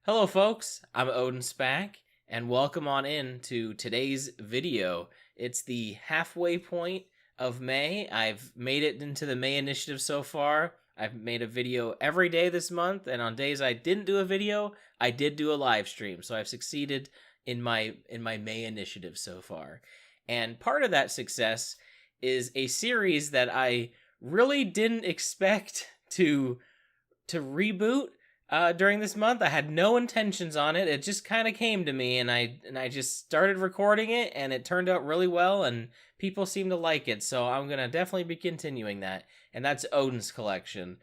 Hello, folks. I'm OdinSpack, and welcome on in to today's video. It's the halfway point of May. I've made it into the May initiative so far. I've made a video every day this month, and on days I didn't do a video, I did do a live stream. So I've succeeded in my May initiative so far. And part of that success is a series that I really didn't expect to reboot during this month. I had no intentions on it. It just kind of came to me, and I just started recording it, and it turned out really well, and people seem to like it. So I'm gonna definitely be continuing that, and that's Odin's Collection.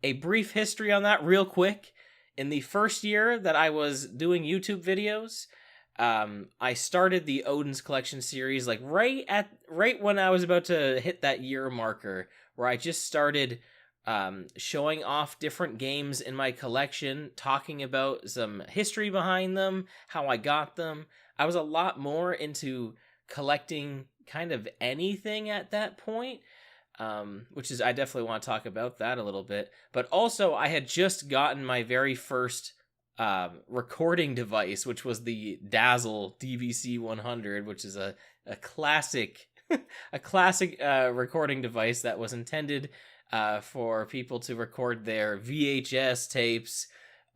A brief history on that, real quick. In the first year that I was doing YouTube videos, I started the Odin's Collection series like right when I was about to hit that year marker, where I just started showing off different games in my collection, talking about some history behind them, how I got them. I was a lot more into collecting kind of anything at that point, which is, I definitely want to talk about that a little bit. But also, I had just gotten my very first recording device, which was the Dazzle DVC 100, which is a classic a classic recording device that was intended for people to record their VHS tapes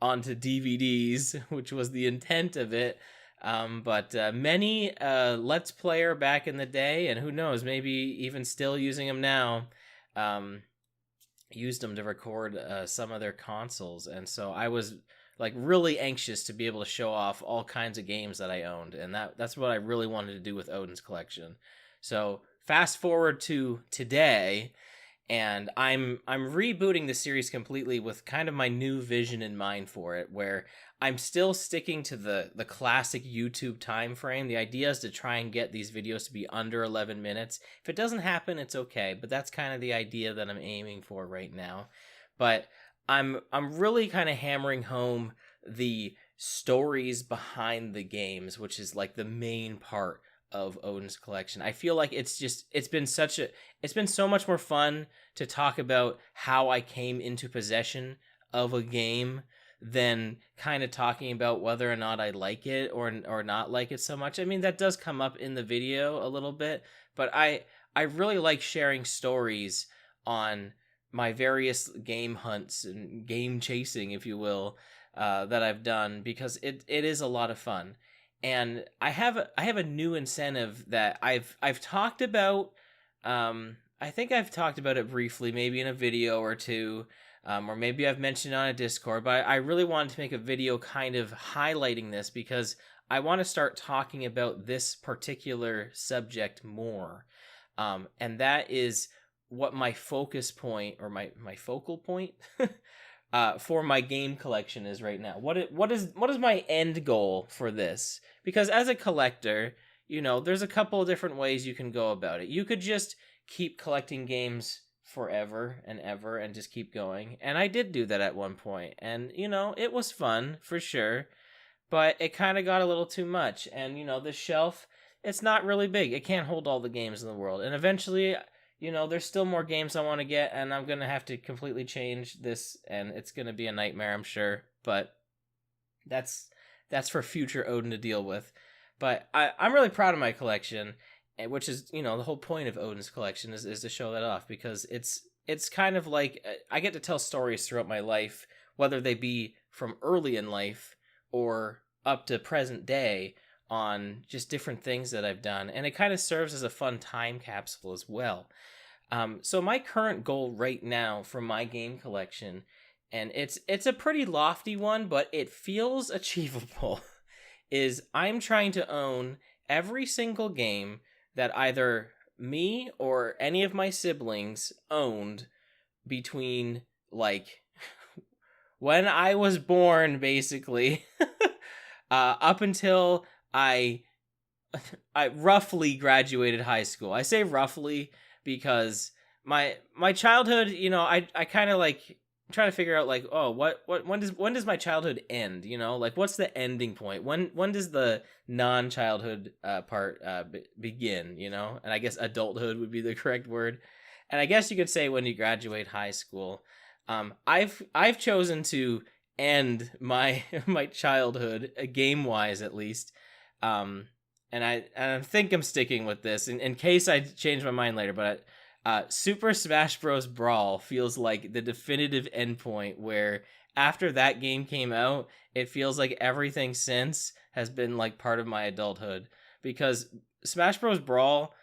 onto DVDs, which was the intent of it. But many Let's Player back in the day, and who knows, maybe even still using them now, used them to record some of their consoles. And so I was like really anxious to be able to show off all kinds of games that I owned, and that's what I really wanted to do with Odin's Collection. So fast forward to today, and I'm rebooting the series completely with kind of my new vision in mind for it, where I'm still sticking to the classic YouTube time frame. The idea is to try and get these videos to be under 11 minutes. If it doesn't happen, it's okay, but that's kind of the idea that I'm aiming for right now. But I'm really kind of hammering home the stories behind the games, which is like the main part of Odin's Collection. I feel like it's been so much more fun to talk about how I came into possession of a game than kind of talking about whether or not I like it or not like it so much. I mean, that does come up in the video a little bit, but I really like sharing stories on my various game hunts and game chasing, if you will, that I've done, because it is a lot of fun. And I have a new incentive that I've talked about. I think I've talked about it briefly, maybe in a video or two, or maybe I've mentioned it on a Discord. But I really wanted to make a video kind of highlighting this, because I want to start talking about this particular subject more, and that is what my focus point, or my focal point for my game collection is right now. What is my end goal for this? Because as a collector, there's a couple of different ways you can go about it. You could just keep collecting games forever and ever and just keep going. And I did do that at one point. And, it was fun for sure, but it kind of got a little too much. And, this shelf, it's not really big. It can't hold all the games in the world. And eventually, there's still more games I want to get, and I'm going to have to completely change this, and it's going to be a nightmare, I'm sure. But that's for future Odin to deal with. But I'm really proud of my collection, which is, the whole point of Odin's Collection is to show that off, because it's kind of like I get to tell stories throughout my life, whether they be from early in life or up to present day, on just different things that I've done, and it kind of serves as a fun time capsule as well. So my current goal right now for my game collection, and it's a pretty lofty one, but it feels achievable, is I'm trying to own every single game that either me or any of my siblings owned between, like, when I was born, basically, up until I roughly graduated high school. I say roughly because my childhood, I kind of like trying to figure out, like, oh, when does my childhood end? Like, what's the ending point? When does the non-childhood part begin? And I guess adulthood would be the correct word. And I guess you could say when you graduate high school. I've chosen to end my my childhood, game wise at least. And I think I'm sticking with this in case I change my mind later. But Super Smash Bros. Brawl feels like the definitive endpoint where after that game came out, it feels like everything since has been like part of my adulthood, because Smash Bros. Brawl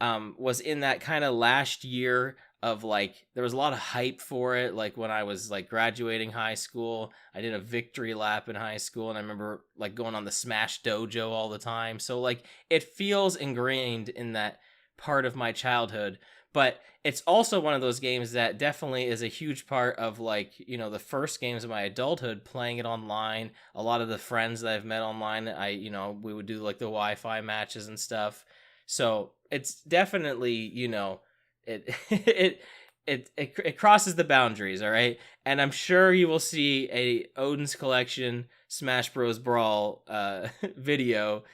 was in that kind of last year of like there was a lot of hype for it. Like when I was like graduating high school, I did a victory lap in high school, and I remember like going on the Smash Dojo all the time. So like it feels ingrained in that part of my childhood. But it's also one of those games that definitely is a huge part of like, you know, the first games of my adulthood, playing it online. A lot of the friends that I've met online, we would do like the Wi-Fi matches and stuff. So it's definitely, it it crosses the boundaries, all right? And I'm sure you will see a Odin's Collection Smash Bros. Brawl video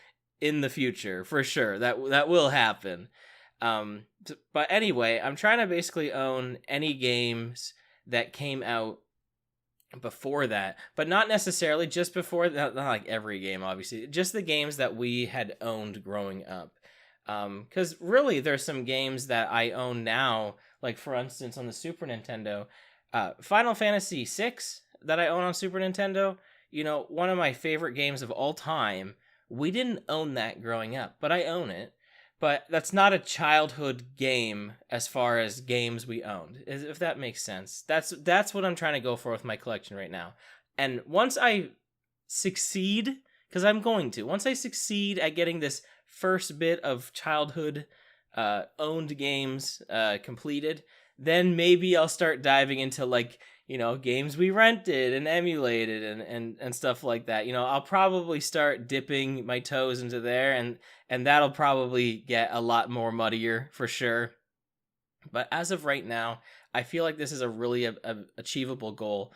in the future for sure. That will happen. But anyway, I'm trying to basically own any games that came out before that, but not necessarily just before that, not like every game, obviously, just the games that we had owned growing up. Because really, there's some games that I own now, like for instance, on the Super Nintendo, Final Fantasy VI that I own on Super Nintendo, one of my favorite games of all time. We didn't own that growing up, but I own it. But that's not a childhood game as far as games we owned, if that makes sense. That's what I'm trying to go for with my collection right now. And once I succeed, because I'm going to, once I succeed at getting this first bit of childhood owned games completed, then maybe I'll start diving into like, games we rented and emulated and stuff like that. I'll probably start dipping my toes into there, and that'll probably get a lot more muddier for sure. But as of right now, I feel like this is a really achievable goal,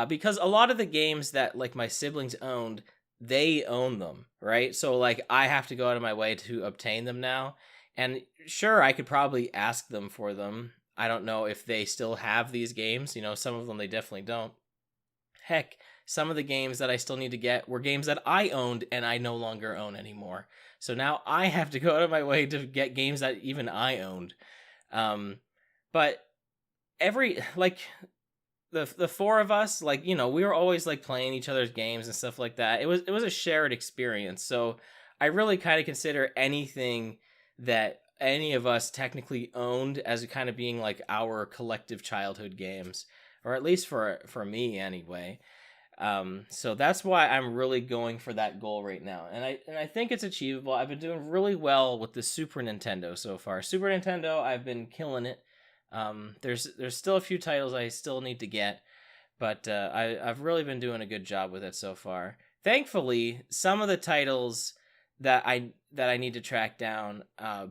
because a lot of the games that like my siblings owned, they own them, right? So like I have to go out of my way to obtain them now. And sure, I could probably ask them for them. I don't know if they still have these games. Some of them they definitely don't. Heck, some of the games that I still need to get were games that I owned and I no longer own anymore. So now I have to go out of my way to get games that even I owned. But the four of us, like, we were always like playing each other's games and stuff like that. It was a shared experience. So I really kind of consider anything that any of us technically owned as kind of being like our collective childhood games, or at least for me anyway. So that's why I'm really going for that goal right now, and I think it's achievable. I've been doing really well with the Super Nintendo so far. Super Nintendo, I've been killing it. There's still a few titles I still need to get, but I've really been doing a good job with it so far. Thankfully, some of the titles that I need to track down,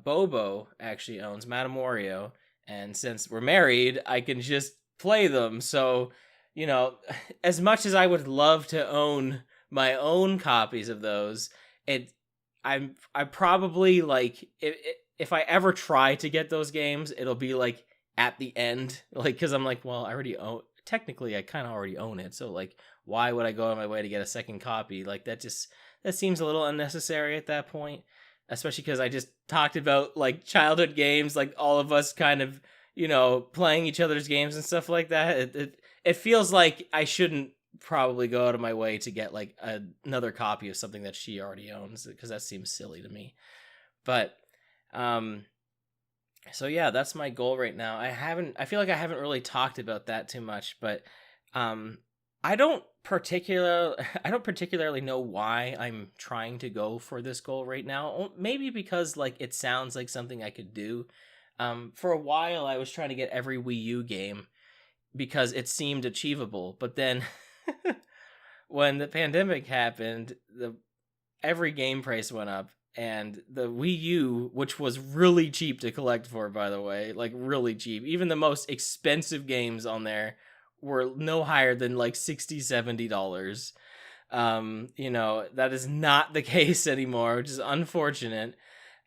Bobo actually owns Matamorio, and since we're married, I can just play them. So, as much as I would love to own my own copies of those, I probably like if I ever try to get those games, it'll be like at the end, like because I'm like, well, I already own. Technically, I kind of already own it, so like, why would I go on my way to get a second copy? Like that seems a little unnecessary at that point, especially because I just talked about like childhood games, like all of us kind of, playing each other's games and stuff like that. It feels like I shouldn't probably go out of my way to get like another copy of something that she already owns, because that seems silly to me. But so yeah, that's my goal right now. I feel like I haven't really talked about that too much, but I don't particularly know why I'm trying to go for this goal right now. Maybe because like it sounds like something I could do. For a while I was trying to get every Wii U game because it seemed achievable, but then when the pandemic happened, every game price went up, and the Wii U, which was really cheap to collect for, by the way, like really cheap, even the most expensive games on there were no higher than like $60-$70. That is not the case anymore, which is unfortunate.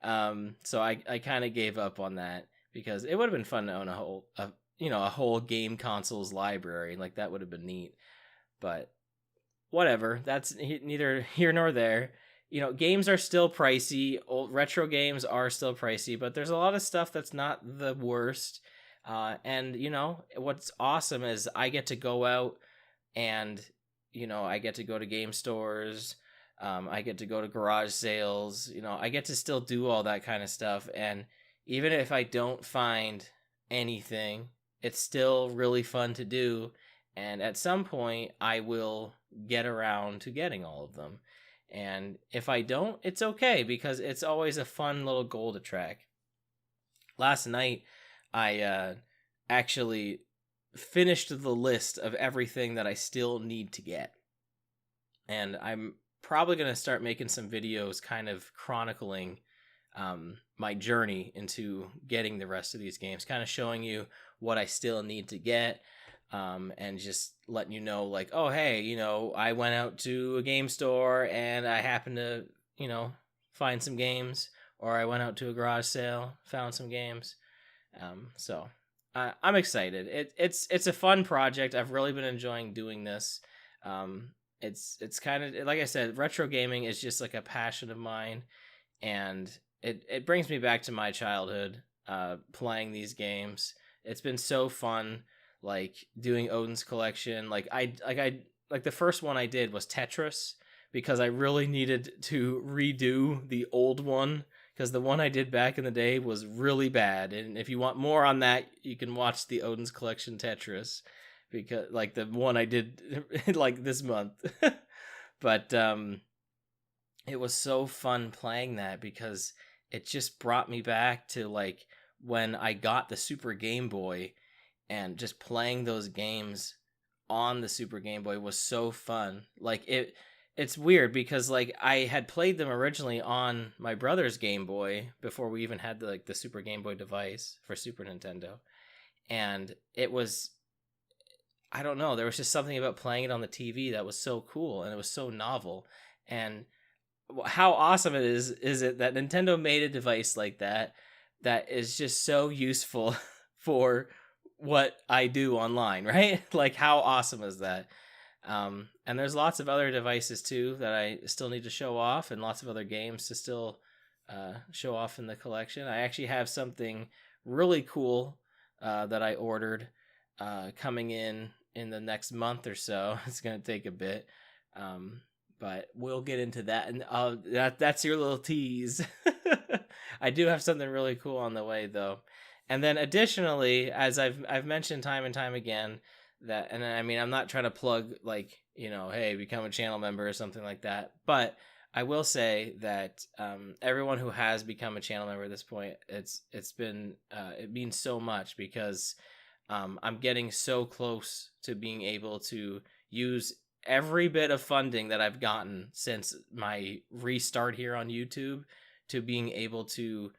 So I kind of gave up on that, because it would have been fun to own a whole game consoles library. Like that would have been neat. But whatever. That's neither here nor there. Games are still pricey. Old retro games are still pricey, but there's a lot of stuff that's not the worst. And what's awesome is I get to go out and I get to go to game stores. I get to go to garage sales. I get to still do all that kind of stuff. And even if I don't find anything, it's still really fun to do. And at some point, I will get around to getting all of them. And if I don't, it's okay, because it's always a fun little goal to track. Last night, I actually finished the list of everything that I still need to get. And I'm probably going to start making some videos kind of chronicling my journey into getting the rest of these games, kind of showing you what I still need to get, and just letting you know, like, oh, hey, I went out to a game store and I happened to, find some games, or I went out to a garage sale, found some games. So I'm excited. It's a fun project. I've really been enjoying doing this. It's kind of, like I said, retro gaming is just like a passion of mine, and it brings me back to my childhood, playing these games. It's been so fun, like doing Odin's collection. Like the first one I did was Tetris, because I really needed to redo the old one, because the one I did back in the day was really bad. And if you want more on that, you can watch the Odin's collection Tetris, because like the one I did like this month. But it was so fun playing that, because it just brought me back to like when I got the Super Game Boy, and just playing those games on the Super Game Boy was so fun. Like it's weird, because like I had played them originally on my brother's Game Boy before we even had the Super Game Boy device for Super Nintendo. And it was, I don't know, there was just something about playing it on the TV that was so cool, and it was so novel. And how awesome it is it that Nintendo made a device like that is just so useful for what I do online, right? Like, how awesome is that? And there's lots of other devices too that I still need to show off, and lots of other games to still show off in the collection. I actually have something really cool that I ordered coming in the next month or so. It's going to take a bit, but we'll get into that. And that's your little tease. I do have something really cool on the way, though. And then additionally, as I've mentioned time and time again, that, and I mean, I'm not trying to plug like, hey, become a channel member or something like that, but I will say that everyone who has become a channel member at this point, it's been it means so much, because I'm getting so close to being able to use every bit of funding that I've gotten since my restart here on YouTube, to being able to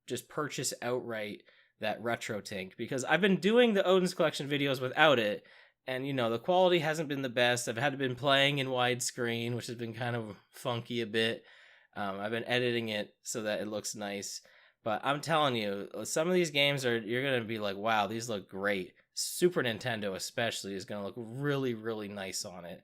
just purchase outright that retro tank, because I've been doing the Odin's collection videos without it, and the quality hasn't been the best. I've had to been playing in widescreen, which has been kind of funky a bit. I've been editing it so that it looks nice, but I'm telling you, some of these games you're gonna be like, wow, these look great. Super Nintendo especially is gonna look really, really nice on it,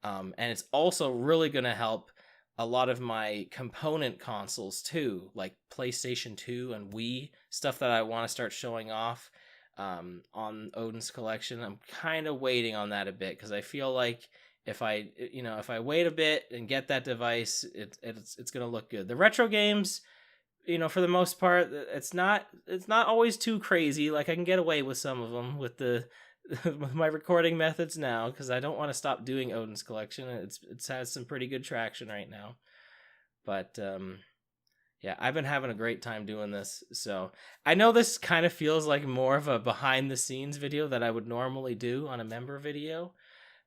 and it's also really gonna help a lot of my component consoles too, like PlayStation 2 and Wii, stuff that I want to start showing off on Odin's collection. I'm kind of waiting on that a bit, because I feel like if I wait a bit and get that device, it's going to look good. The retro games, for the most part, it's not always too crazy. Like, I can get away with some of them with with my recording methods now, because I don't want to stop doing Odin's collection. It has some pretty good traction right now, but yeah, I've been having a great time doing this. So I know this kind of feels like more of a behind the scenes video that I would normally do on a member video,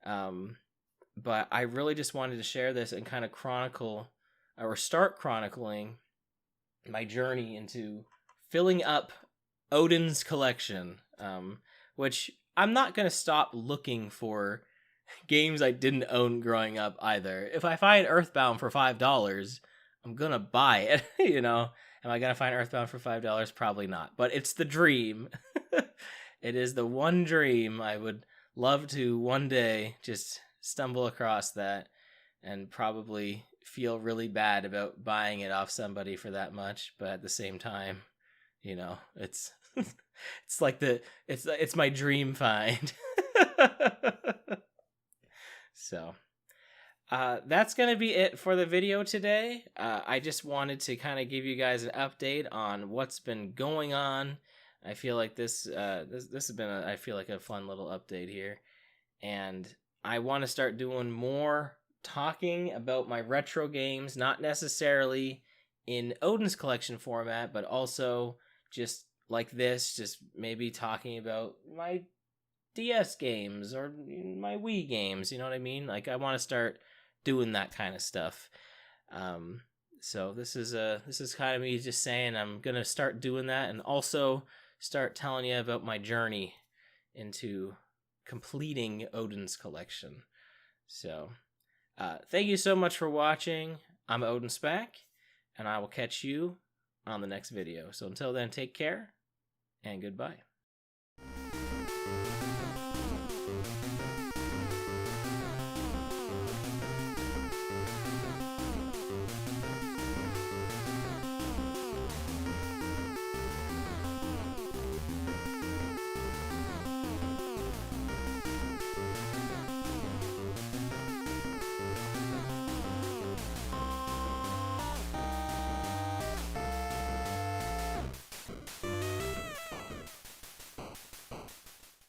but I really just wanted to share this and kind of start chronicling my journey into filling up Odin's collection, which I'm not going to stop looking for games I didn't own growing up either. If I find Earthbound for $5, I'm going to buy it, Am I going to find Earthbound for $5? Probably not, but it's the dream. It is the one dream I would love to one day just stumble across that and probably feel really bad about buying it off somebody for that much, but at the same time, you know, it's it's like it's my dream find. So that's going to be it for the video today. I just wanted to kind of give you guys an update on what's been going on. I feel like this has been I feel like a fun little update here, and I want to start doing more talking about my retro games, not necessarily in Odin's collection format, but also just like this, just maybe talking about my DS games or my Wii games, you know what I mean? Like I want to start doing that kind of stuff. So this is kind of me just saying I'm going to start doing that, and also start telling you about my journey into completing Odin's collection. So thank you so much for watching. I'm OdinSpack, and I will catch you on the next video. So until then, take care and goodbye.